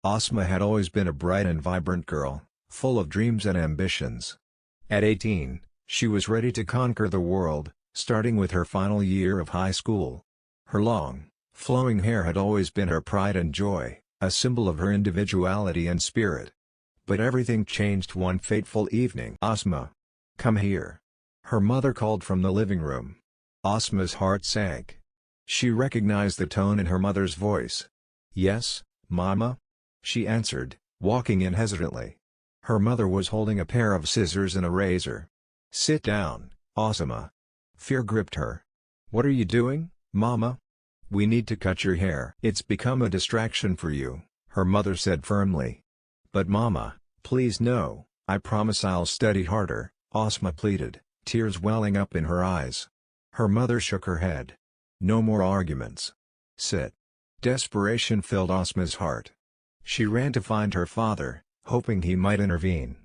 Asma had always been a bright and vibrant girl, full of dreams and ambitions. At 18, she was ready to conquer the world, starting with her final year of high school. Her long, flowing hair had always been her pride and joy, a symbol of her individuality and spirit. But everything changed one fateful evening. "Asma, come here." Her mother called from the living room. Asma's heart sank. She recognized the tone in her mother's voice. "Yes, Mama?" she answered, walking in hesitantly. Her mother was holding a pair of scissors and a razor. "Sit down, Asma." Fear gripped her. "What are you doing, Mama?" "We need to cut your hair. It's become a distraction for you," her mother said firmly. "But Mama, please no, I promise I'll study harder," Asma pleaded, tears welling up in her eyes. Her mother shook her head. "No more arguments. Sit." Desperation filled Asma's heart. She ran to find her father, hoping he might intervene.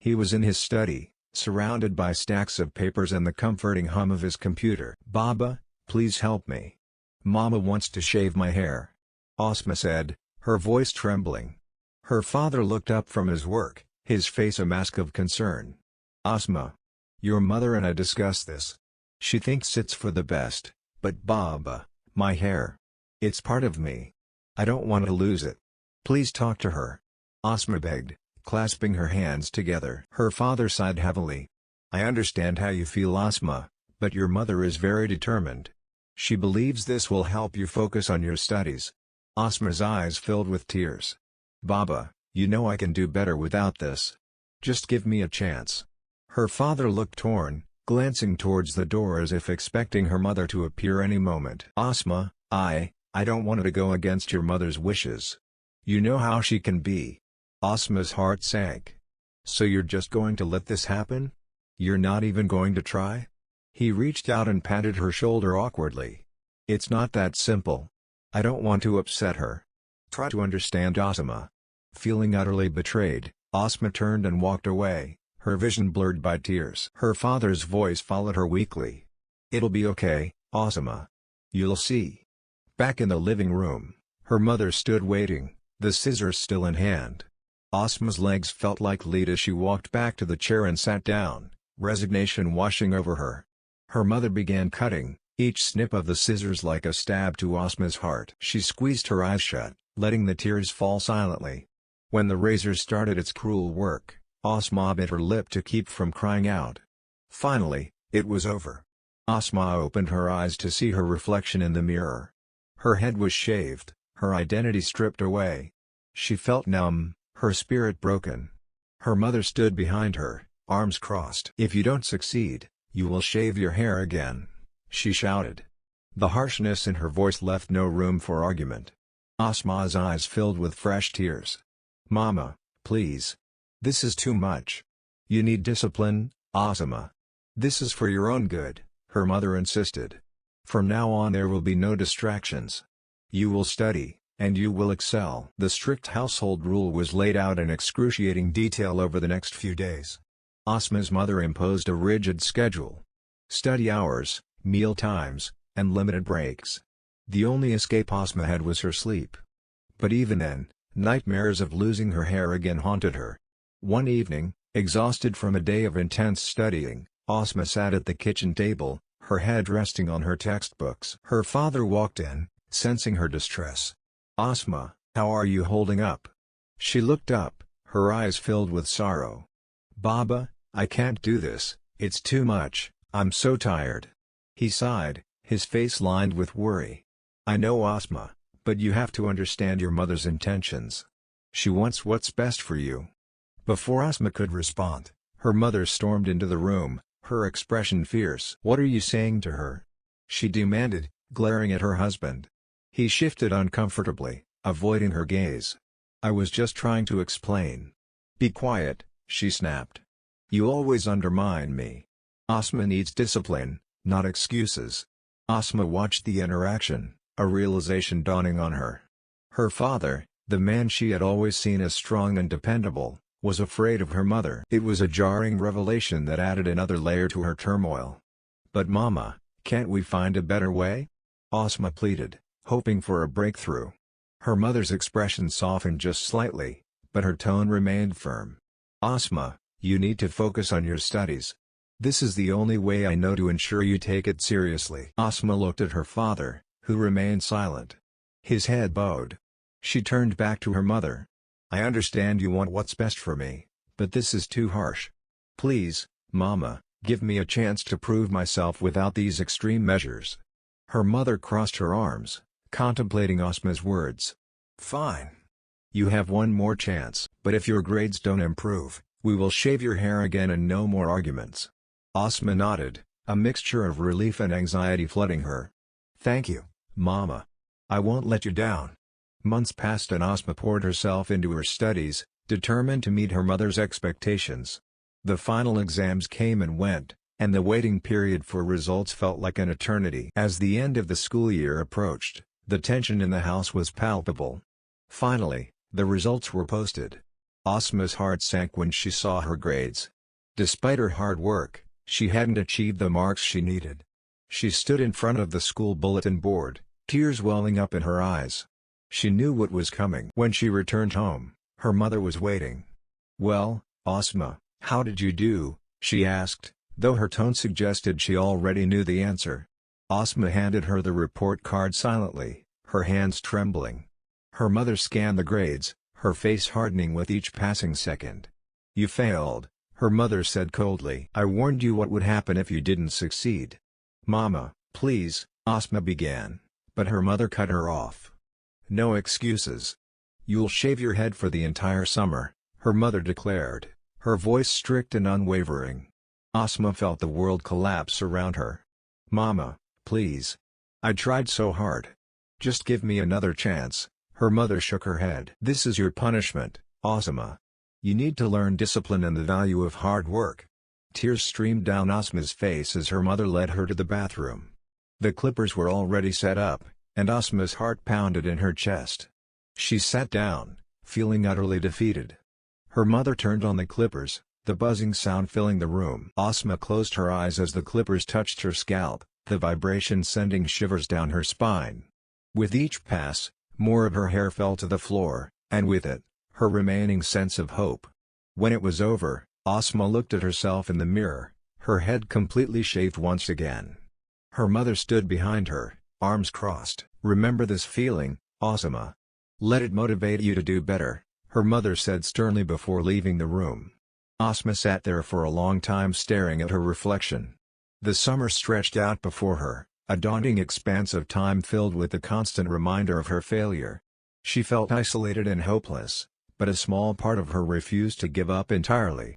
He was in his study, surrounded by stacks of papers and the comforting hum of his computer. "Baba, please help me. Mama wants to shave my hair," Asma said, her voice trembling. Her father looked up from his work, his face a mask of concern. "Asma, your mother and I discussed this. She thinks it's for the best, but Baba, my hair. It's part of me. I don't want to lose it. Please talk to her," Asma begged, clasping her hands together. Her father sighed heavily. "I understand how you feel, Asma, but your mother is very determined. She believes this will help you focus on your studies." Asma's eyes filled with tears. "Baba, you know I can do better without this. Just give me a chance." Her father looked torn, glancing towards the door as if expecting her mother to appear any moment. "Asma, I don't want to go against your mother's wishes. You know how she can be." Asma's heart sank. "So you're just going to let this happen? You're not even going to try?" He reached out and patted her shoulder awkwardly. "It's not that simple. I don't want to upset her. Try to understand, Asma." Feeling utterly betrayed, Asma turned and walked away, her vision blurred by tears. Her father's voice followed her weakly. "It'll be okay, Asma. You'll see." Back in the living room, her mother stood waiting, the scissors still in hand. Asma's legs felt like lead as she walked back to the chair and sat down, resignation washing over her. Her mother began cutting, each snip of the scissors like a stab to Asma's heart. She squeezed her eyes shut, letting the tears fall silently. When the razor started its cruel work, Asma bit her lip to keep from crying out. Finally, it was over. Asma opened her eyes to see her reflection in the mirror. Her head was shaved, her identity stripped away. She felt numb, her spirit broken. Her mother stood behind her, arms crossed. "If you don't succeed, you will shave your hair again," she shouted. The harshness in her voice left no room for argument. Asma's eyes filled with fresh tears. "Mama, please. This is too much. You need discipline, Asma. This is for your own good," her mother insisted. "From now on there will be no distractions. You will study, and you will excel." The strict household rule was laid out in excruciating detail over the next few days. Asma's mother imposed a rigid schedule. Study hours, meal times, and limited breaks. The only escape Asma had was her sleep. But even then, nightmares of losing her hair again haunted her. One evening, exhausted from a day of intense studying, Asma sat at the kitchen table, her head resting on her textbooks. Her father walked in, sensing her distress. "Asma, how are you holding up?" She looked up, her eyes filled with sorrow. "Baba, I can't do this, it's too much, I'm so tired." He sighed, his face lined with worry. "I know, Asma, but you have to understand your mother's intentions. She wants what's best for you." Before Asma could respond, her mother stormed into the room, her expression fierce. "What are you saying to her?" she demanded, glaring at her husband. He shifted uncomfortably, avoiding her gaze. "I was just trying to explain." "Be quiet," she snapped. "You always undermine me. Asma needs discipline, not excuses." Asma watched the interaction, a realization dawning on her. Her father, the man she had always seen as strong and dependable, was afraid of her mother. It was a jarring revelation that added another layer to her turmoil. "But Mama, can't we find a better way?" Asma pleaded, hoping for a breakthrough. Her mother's expression softened just slightly, but her tone remained firm. "Asma, you need to focus on your studies. This is the only way I know to ensure you take it seriously." Asma looked at her father, who remained silent. His head bowed. She turned back to her mother. "I understand you want what's best for me, but this is too harsh. Please, Mama, give me a chance to prove myself without these extreme measures." Her mother crossed her arms, contemplating Asma's words. "Fine. You have one more chance, but if your grades don't improve, we will shave your hair again and no more arguments." Asma nodded, a mixture of relief and anxiety flooding her. "Thank you, Mama. I won't let you down." Months passed and Asma poured herself into her studies, determined to meet her mother's expectations. The final exams came and went, and the waiting period for results felt like an eternity. As the end of the school year approached, the tension in the house was palpable. Finally, the results were posted. Asma's heart sank when she saw her grades. Despite her hard work, she hadn't achieved the marks she needed. She stood in front of the school bulletin board, tears welling up in her eyes. She knew what was coming. When she returned home, her mother was waiting. "Well, Asma, how did you do?" she asked, though her tone suggested she already knew the answer. Asma handed her the report card silently, her hands trembling. Her mother scanned the grades, her face hardening with each passing second. "You failed," her mother said coldly. "I warned you what would happen if you didn't succeed." "Mama, please," Asma began, but her mother cut her off. "No excuses. You'll shave your head for the entire summer," her mother declared, her voice strict and unwavering. Asma felt the world collapse around her. "Mama, please. I tried so hard. Just give me another chance," her mother shook her head. "This is your punishment, Asma. You need to learn discipline and the value of hard work." Tears streamed down Asma's face as her mother led her to the bathroom. The clippers were already set up, and Asma's heart pounded in her chest. She sat down, feeling utterly defeated. Her mother turned on the clippers, the buzzing sound filling the room. Asma closed her eyes as the clippers touched her scalp, the vibration sending shivers down her spine. With each pass, more of her hair fell to the floor, and with it, her remaining sense of hope. When it was over, Asma looked at herself in the mirror, her head completely shaved once again. Her mother stood behind her, arms crossed. "Remember this feeling, Asma. Let it motivate you to do better," her mother said sternly before leaving the room. Asma sat there for a long time staring at her reflection. The summer stretched out before her, a daunting expanse of time filled with the constant reminder of her failure. She felt isolated and hopeless, but a small part of her refused to give up entirely.